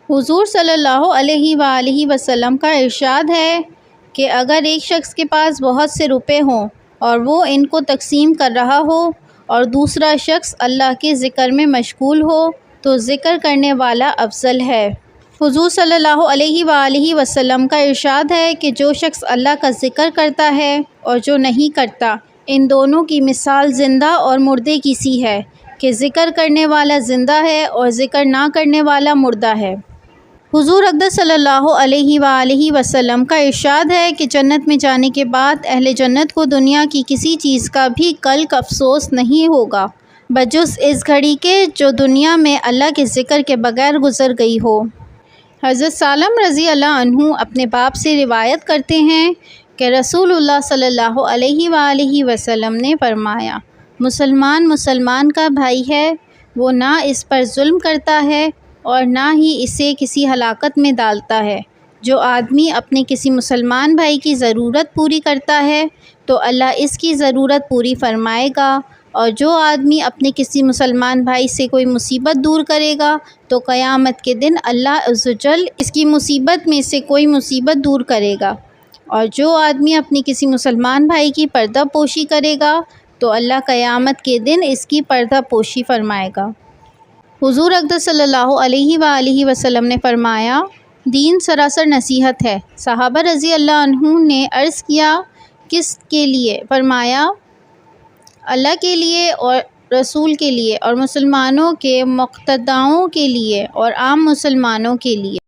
حضور صلی اللہ علیہ وآلہ وسلم کا ارشاد ہے کہ اگر ایک شخص کے پاس بہت سے روپے ہوں اور وہ ان کو تقسیم کر رہا ہو اور دوسرا شخص اللہ کے ذکر میں مشغول ہو تو ذکر کرنے والا افضل ہے۔ حضور صلی اللہ علیہ وآلہ وسلم کا ارشاد ہے کہ جو شخص اللہ کا ذکر کرتا ہے اور جو نہیں کرتا، ان دونوں کی مثال زندہ اور مردے کی سی ہے کہ ذکر کرنے والا زندہ ہے اور ذکر نہ کرنے والا مردہ ہے۔ حضور اقدس صلی اللہ علیہ وآلہ وسلم کا ارشاد ہے کہ جنت میں جانے کے بعد اہل جنت کو دنیا کی کسی چیز کا بھی کلک افسوس نہیں ہوگا بجز اس گھڑی کے جو دنیا میں اللہ کے ذکر کے بغیر گزر گئی ہو۔ حضرت سالم رضی اللہ عنہ اپنے باپ سے روایت کرتے ہیں کہ رسول اللہ صلی اللہ علیہ وآلہ وسلم نے فرمایا، مسلمان کا بھائی ہے، وہ نہ اس پر ظلم کرتا ہے اور نہ ہی اسے کسی ہلاکت میں ڈالتا ہے۔ جو آدمی اپنے کسی مسلمان بھائی کی ضرورت پوری کرتا ہے تو اللہ اس کی ضرورت پوری فرمائے گا، اور جو آدمی اپنے کسی مسلمان بھائی سے کوئی مصیبت دور کرے گا تو قیامت کے دن اللہ عز و جل اس کی مصیبت میں سے کوئی مصیبت دور کرے گا، اور جو آدمی اپنے کسی مسلمان بھائی کی پردہ پوشی کرے گا تو اللہ قیامت کے دن اس کی پردہ پوشی فرمائے گا۔ حضور اقدس صلی اللہ علیہ وآلہ وسلم نے فرمایا، دین سراسر نصیحت ہے۔ صحابہ رضی اللہ عنہ نے عرض کیا، کس کے لیے؟ فرمایا، اللہ کے لیے اور رسول کے لیے اور مسلمانوں کے مقتداؤں کے لیے اور عام مسلمانوں کے لیے۔